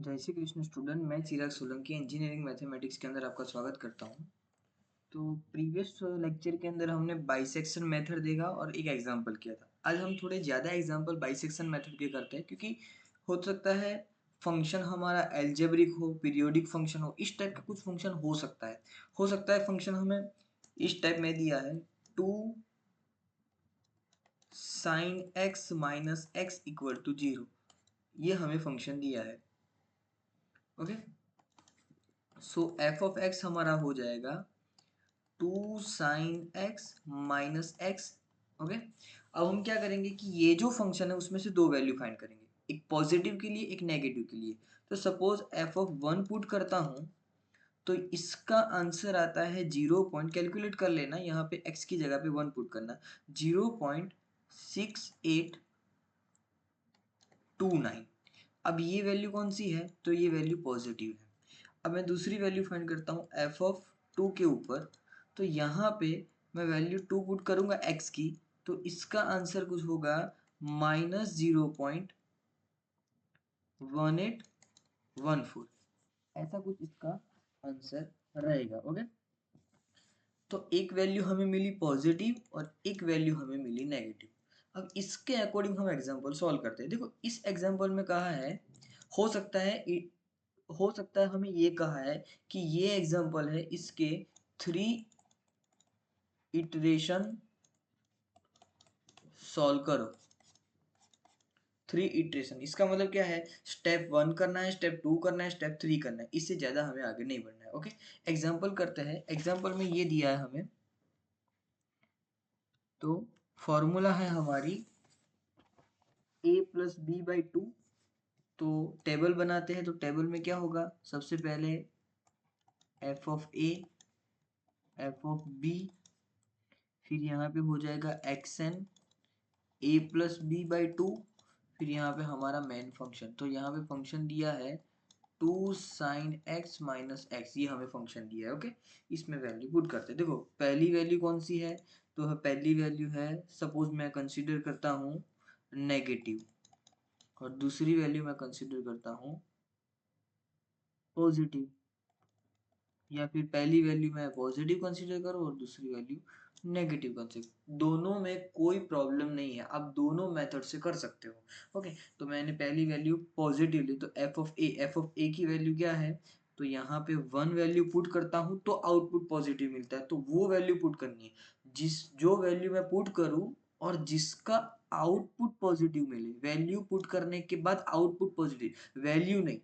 जय श्री कृष्ण स्टूडेंट। मैं चिराग Solanki engineering mathematics के अंदर आपका स्वागत करता हूं। तो प्रीवियस लेक्चर के अंदर हमने बाइसेक्शन मेथड देखा और एक एग्जांपल किया था। आज हम थोड़े ज़्यादा एग्जांपल बाइसेक्शन मेथड के करते हैं, क्योंकि हो सकता है फंक्शन हमारा एल्जेब्रिक हो, पीरियोडिक फंक्शन हो, इस टाइप का कुछ फंक्शन हो सकता है। फंक्शन हमें इस टाइप में दिया है, 2 sin x minus x equal to 0। ये हमें फंक्शन दिया है। Okay, so f of x हमारा हो जाएगा 2 sine x minus x. Okay, अब हम क्या करेंगे कि ये जो फंक्शन है उसमें से दो वैल्यू फाइंड करेंगे, एक पॉजिटिव के लिए एक नेगेटिव के लिए। तो सपोज एफ ऑफ 1 पुट करता हूँ तो इसका आंसर आता है 0 कैलकुलेट कर लेना, यहाँ पे x की जगह पे 1 पुट करना, 0.6829। अब ये वैल्यू कौन सी है? तो ये वैल्यू पॉजिटिव है। अब मैं दूसरी वैल्यू फाइंड करता हूँ एफ ऑफ 2 के ऊपर। तो यहाँ पे मैं वैल्यू 2 पुट करूँगा x की, तो इसका आंसर कुछ होगा -0.1814। ऐसा कुछ इसका आंसर रहेगा। ओके, तो एक वैल्यू हमें मिली पॉजिटिव और एक वैल्यू हमें मिली नेगेटिव। अब इसके अकॉर्डिंग हम एग्जांपल सॉल्व करते हैं। देखो इस एग्जांपल में कहा है, हो सकता है हमें ये कहा है कि ये एग्जांपल है, इसके 3 इटरेशन सॉल्व करो। 3 इटरेशन, इसका मतलब क्या है? स्टेप 1 करना है, स्टेप 2 करना है, स्टेप 3 करना है, इससे ज्यादा हमें आगे नहीं बढ़ना है। ओके, एग्जांपल करते हैं। एग्जांपल में ये दिया है हमें, तो फॉर्मूला है हमारी a प्लस बी बाई 2। तो टेबल बनाते हैं, तो टेबल में क्या होगा? सबसे पहले f of A, F of b, फिर यहाँ पे हो जाएगा x n a plus b by 2, फिर यहाँ पे हमारा मेन फंक्शन। तो यहाँ पे फंक्शन दिया है 2 साइन एक्स माइनस एक्स, ये हमें फंक्शन दिया है। ओके, इसमें वैल्यू पुट करते हैं। देखो पहली वैल्यू कौन सी है? तो पहली वैल्यू है, सपोज मैं कंसीडर करता हूँ नेगेटिव, और दूसरी वैल्यू मैं कंसीडर करता हूँ पॉजिटिव। या फिर पहली वैल्यू मैं पॉजिटिव कंसीडर करूँ और दूसरी वैल्यू नेगेटिव कंसीडर। दोनों में कोई प्रॉब्लम नहीं है, आप दोनों मेथड से कर सकते हो। ओके, तो मैंने पहली वैल्यू पॉजिटिव ली, तो एफ ऑफ ए की वैल्यू क्या है? तो यहाँ पे 1 वैल्यू पुट करता हूँ तो आउटपुट पॉजिटिव मिलता है, तो वो वैल्यू पुट करनी है। जो वैल्यू मैं पुट करूँ और जिसका आउटपुट पॉजिटिव मिले, वैल्यू पुट करने के बाद आउटपुट पॉजिटिव, वैल्यू नहीं।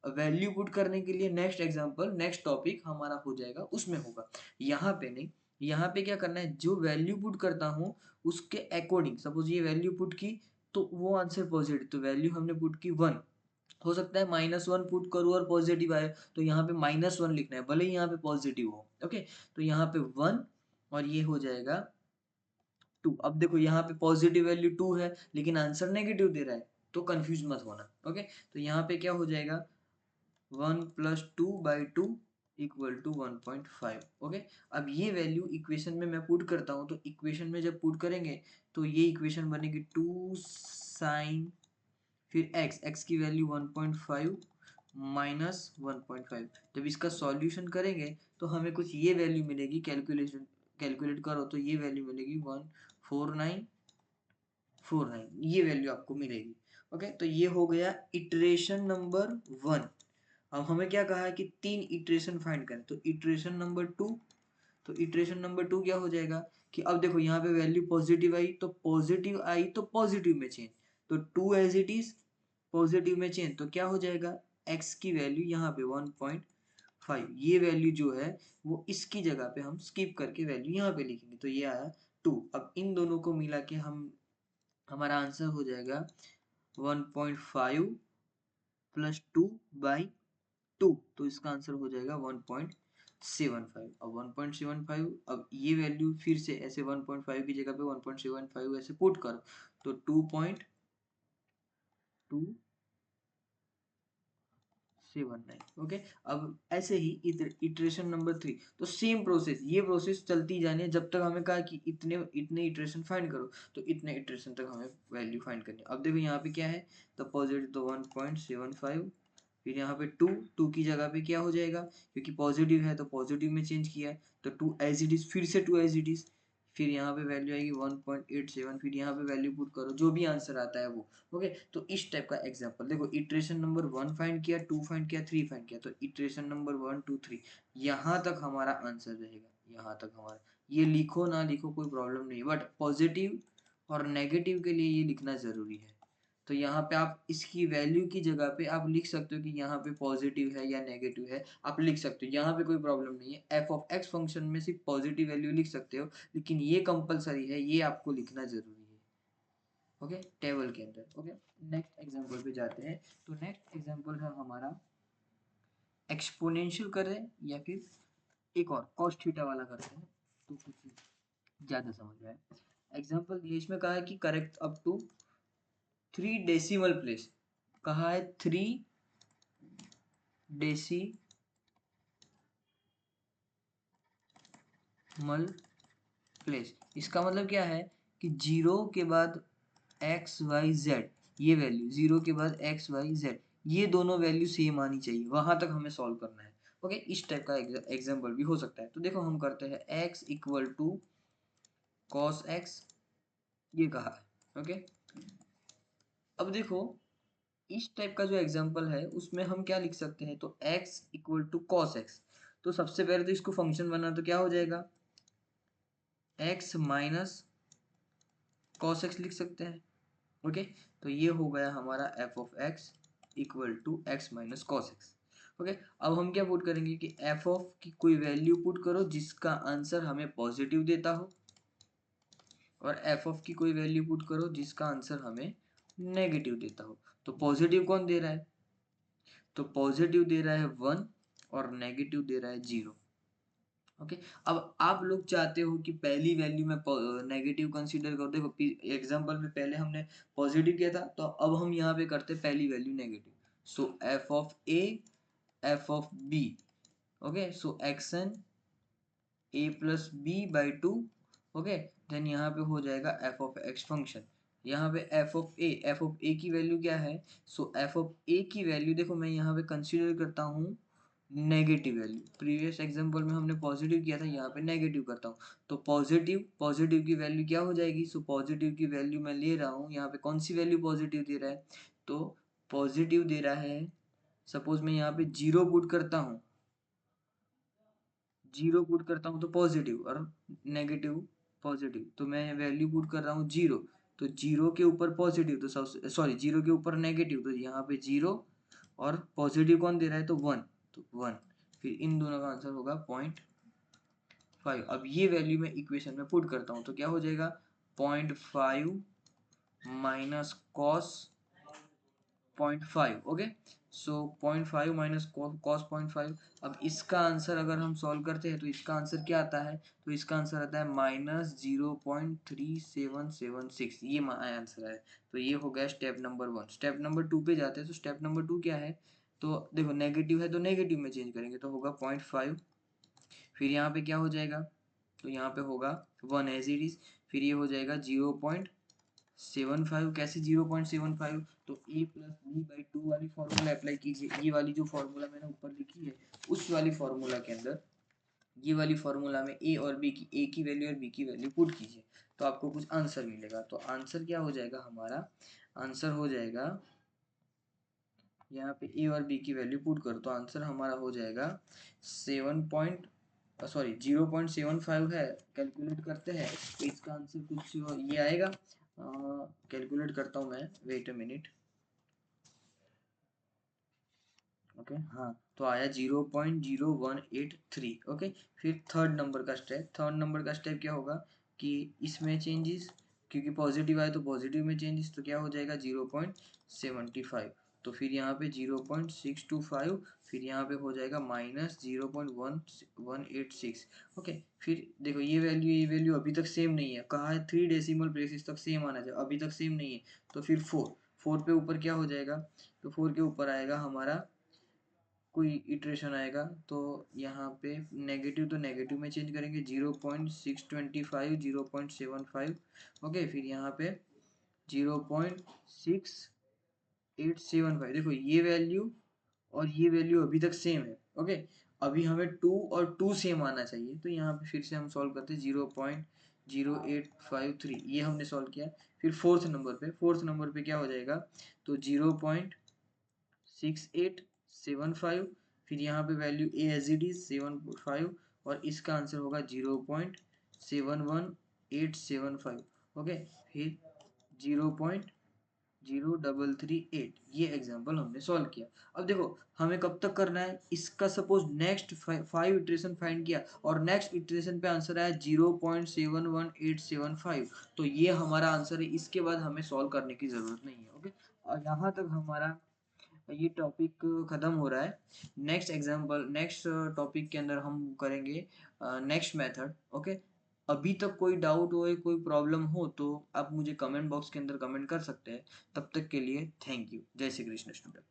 वैल्यू पुट करने के लिए नेक्स्ट एग्जांपल, नेक्स्ट टॉपिक हमारा हो जाएगा, उसमें होगा। यहाँ पे नहीं, यहाँ पे क्या करना है, जो वैल्यू पुट करता हूँ उसके अकॉर्डिंग, सपोज ये वैल्यू पुट की तो वो आंसर पॉजिटिव, तो वैल्यू हमने पुट की 1। हो सकता है -1 पुट करूँ और पॉजिटिव आए, तो यहाँ पे -1 लिखना है, भले ही यहाँ पे पॉजिटिव हो। ओके, तो यहाँ पे 1 और ये हो जाएगा 2। अब देखो यहाँ पे पॉजिटिव वैल्यू 2 है लेकिन आंसर नेगेटिव दे रहा है, तो कंफ्यूज मत होना। ओके, तो यहाँ पे क्या हो जाएगा, 1 plus 2 by 2 equal to 1.5। Okay, अब ये वैल्यू इक्वेशन में मैं पुट करता हूँ, तो इक्वेशन में जब पुट करेंगे तो ये इक्वेशन बनेगी 2 साइन, फिर x की वैल्यू 1.5 माइनस 1.5। जब इसका सॉल्यूशन करेंगे तो हमें कुछ ये वैल्यू मिलेगी, कैलकुलेट करो तो ये वैल्यू मिलेगी 14949, ये वैल्यू आपको मिलेगी। ओके, तो ये हो गया इटरेशन नंबर 1। अब हमें क्या कहा है कि 3 इटरेशन फाइंड करें, तो इटरेशन नंबर 2। तो इटरेशन नंबर 2 क्या हो जाएगा कि अब देखो यहाँ पे वैल्यू पॉजिटिव आई, तो पॉजिटिव आई तो पॉजिटिव में चेंज, तो 2 एज इट इज पॉजिटिव में चेंज, तो क्या हो जाएगा, x की वैल्यू यहाँ पे 1.5, ये वैल्यू जो है वो इसकी जगह पे हम स्किप करके वैल्यू यहाँ पे लिखेंगे, तो ये आया 2। अब इन दोनों को मिला के हमारा आंसर हो जाएगा 1.5 प्लस 2 बाई 2, तो इसका आंसर हो जाएगा 1.75। अब 1.75, अब ये वैल्यू फिर से ऐसे 1.5 की जगह पे 1.75 ऐसे पुट करो, तो 2.279। ओके, अब ऐसे ही इटरेशन नंबर 3, तो सेम प्रोसेस, ये प्रोसेस चलती जानी है जब तक हमें कहा कि इतने इतने इटरेशन फाइंड करो, तो इतने इटरेशन तक हमें वैल्यू फाइंड करनी है। अब देखो यहाँ पे क्या है, तो पॉजिटिव तो 1.75 फिर यहाँ पे टू की जगह पे क्या हो जाएगा, क्योंकि पॉजिटिव है तो पॉजिटिव में चेंज किया है, तो टू एज इट इज, फिर से टू एज इट इज, फिर यहाँ पे वैल्यू आएगी 1.87, फिर यहाँ पे वैल्यू पुट करो, जो भी आंसर आता है वो। ओके, तो इस टाइप का एग्जांपल देखो, इटरेशन नंबर 1 फाइंड किया, 2 फाइंड किया, 3 फाइंड किया, तो इटरेशन नंबर 1 2 3 यहाँ तक हमारा आंसर रहेगा, यहाँ तक हमारा। ये लिखो ना लिखो कोई प्रॉब्लम नहीं, बट पॉजिटिव और नेगेटिव के लिए ये लिखना जरूरी है। तो यहाँ पे आप इसकी वैल्यू की जगह पे आप लिख सकते हो कि यहाँ पे पॉजिटिव है या नेगेटिव है, आप लिख सकते हो, यहाँ पे कोई प्रॉब्लम नहीं है। एफ ऑफ एक्स फंक्शन में सिर्फ पॉजिटिव वैल्यू लिख सकते हो, लेकिन ये कंपलसरी है, ये आपको लिखना जरूरी है। ओके, टेबल के अंदर। ओके, नेक्स्ट एग्जांपल पे जाते हैं। तो नेक्स्ट एग्जांपल है हमारा एक्सपोनेंशियल कर रहे हैं या फिर एक और कॉस थीटा वाला करते हैं, तो कुछ ज्यादा समझ में आए। एग्जांपल दिए, इसमें कहा है कि correct up to 3 decimal place, कहा है 3 डेसिमल प्लेस। इसका मतलब क्या है कि जीरो के बाद एक्स वाई जेड, ये वैल्यू जीरो के बाद एक्स वाई जेड, ये दोनों वैल्यू सेम आनी चाहिए, वहां तक हमें सॉल्व करना है। ओके, इस टाइप का एग्जांपल भी हो सकता है। तो देखो हम करते हैं x equal to cos x, ये कहा है। ओके, अब देखो इस टाइप का जो एग्जांपल है उसमें हम क्या लिख सकते हैं, तो x equal to cos x, तो सबसे पहले तो इसको फंक्शन बना, तो क्या हो जाएगा, x माइनस कॉस एक्स लिख सकते हैं। ओके, तो ये हो गया हमारा f of x equal to x minus cos x. Okay, अब हम क्या पुट करेंगे कि एफ ऑफ की कोई वैल्यू पुट करो जिसका आंसर हमें पॉजिटिव देता हो, और एफ ऑफ की कोई वैल्यू पुट करो जिसका आंसर हमें नेगेटिव देता हो। तो पॉजिटिव कौन दे रहा है, तो पॉजिटिव दे रहा है 1 और नेगेटिव दे रहा है 0। ओके, अब आप लोग चाहते हो कि पहली वैल्यू में नेगेटिव कंसीडर करो। देखो एग्जांपल में पहले हमने पॉजिटिव किया था, तो अब हम यहाँ पे करते हैं पहली value negative. So f of A, F of b, okay, so x n a plus b by two. Okay, then यहाँ पे हो जाएगा एफ ऑफ एक्स फंक्शन, यहाँ पे F of A, F of A की वैल्यू क्या है, सो एफ ऑफ ए की वैल्यू देखो मैं यहाँ पे कंसीडर करता हूँ नेगेटिव वैल्यू। प्रीवियस एग्जांपल में हमने पॉजिटिव किया था, यहाँ पे नेगेटिव करता हूँ, तो पॉजिटिव, पॉजिटिव की वैल्यू क्या हो जाएगी, सो पॉजिटिव की वैल्यू मैं ले रहा हूँ, यहाँ पे कौन सी वैल्यू पॉजिटिव दे रहा है, तो पॉजिटिव दे रहा है, सपोज मैं यहाँ पे जीरो पुट करता हूँ, जीरो पुट करता हूँ तो पॉजिटिव, और नेगेटिव पॉजिटिव, तो मैं वैल्यू पुट कर रहा हूँ जीरो, तो जीरो के ऊपर पॉजिटिव, तो सबसे सॉरी जीरो के ऊपर नेगेटिव, तो यहाँ पे जीरो, और पॉजिटिव कौन दे रहा है, तो वन, तो वन, फिर इन दोनों का आंसर होगा 0.5। अब ये वैल्यू मैं इक्वेशन में पुट करता हूँ, तो क्या हो जाएगा 0.5 माइनस कॉस 0.5। ओके, सो 0.5 माइनस कॉस 0.5। अब इसका आंसर अगर हम सॉल्व करते हैं तो इसका आंसर क्या आता है, तो इसका आंसर आता है -0.3776, ये आंसर है। तो ये हो गया स्टेप नंबर 1। स्टेप नंबर 2 पे जाते हैं, तो स्टेप नंबर 2 क्या है, तो देखो नेगेटिव है तो नेगेटिव में चेंज करेंगे, तो होगा 0.5, फिर यहाँ पे क्या हो जाएगा, तो यहाँ पे होगा 1 एज इट इज, फिर ये हो जाएगा 0.75, कैसे 0.75, तो ए प्लस बी बाई टू वाली फॉर्मूला अप्लाई कीजिए, ये वाली जो फॉर्मूला मैंने ऊपर लिखी है उस वाली फॉर्मूला के अंदर, ये वाली फॉर्मूला में ए और बी की, ए की वैल्यू और बी की वैल्यू पुट कीजिए, तो आपको कुछ आंसर मिलेगा। तो आंसर क्या हो जाएगा हमारा, आंसर हो जाएगा, यहाँ पे ए और बी की वैल्यू पुट करो, तो आंसर हमारा हो जाएगा 0.75 है, कैलकुलेट करते हैं तो इसका आंसर कुछ ये आएगा, कैलकुलेट करता हूँ मैं, वेट अ मिनट। ओके, हाँ, तो आया 0.0183। ओके, फिर थर्ड नंबर का स्टेप, थर्ड नंबर का स्टेप क्या होगा कि इसमें चेंजेस, क्योंकि पॉजिटिव आए तो पॉजिटिव में चेंजेस, तो क्या हो जाएगा 0.75, तो फिर यहाँ पे 0.625, फिर यहाँ पे हो जाएगा -0.1186। ओके, फिर देखो ये वैल्यू अभी तक सेम नहीं है, कहा है 3 डेसिमल प्लेसेस तक सेम आना चाहिए, अभी तक सेम नहीं है, तो फिर 4 पे ऊपर क्या हो जाएगा, तो 4 के ऊपर आएगा हमारा कोई इटरेशन आएगा, तो यहाँ पे नेगेटिव, तो नेगेटिव में चेंज करेंगे 0.625, 0.75। ओके, फिर यहाँ पे 0.6875, देखो ये वैल्यू और ये वैल्यू अभी तक सेम है। ओके, अभी हमें 2 और 2 सेम आना चाहिए, तो यहाँ पे फिर से हम सॉल्व करते हैं 0.0853, ये हमने सॉल्व किया। फिर फोर्थ नंबर पे क्या हो जाएगा, तो 0.6875, फिर यहाँ पे value a as it is 7.5, और इसका आंसर होगा 0.71875। ओके, फिर 0.0338, ये एग्जाम्पल हमने सॉल्व किया। अब देखो हमें कब तक करना है इसका, सपोज नेक्स्ट 5 इटरेशन फाइंड किया और नेक्स्ट इटरेशन पे आंसर आया 0.71875, तो ये हमारा आंसर है, इसके बाद हमें सॉल्व करने की जरूरत नहीं है। ओके, और यहाँ तक हमारा ये टॉपिक खत्म हो रहा है। नेक्स्ट टॉपिक के अंदर हम करेंगे नेक्स्ट मेथड। ओके, अभी तक कोई डाउट हो, कोई प्रॉब्लम हो तो आप मुझे कमेंट बॉक्स के अंदर कमेंट कर सकते हैं। तब तक के लिए थैंक यू। जय श्री कृष्ण स्टूडेंट।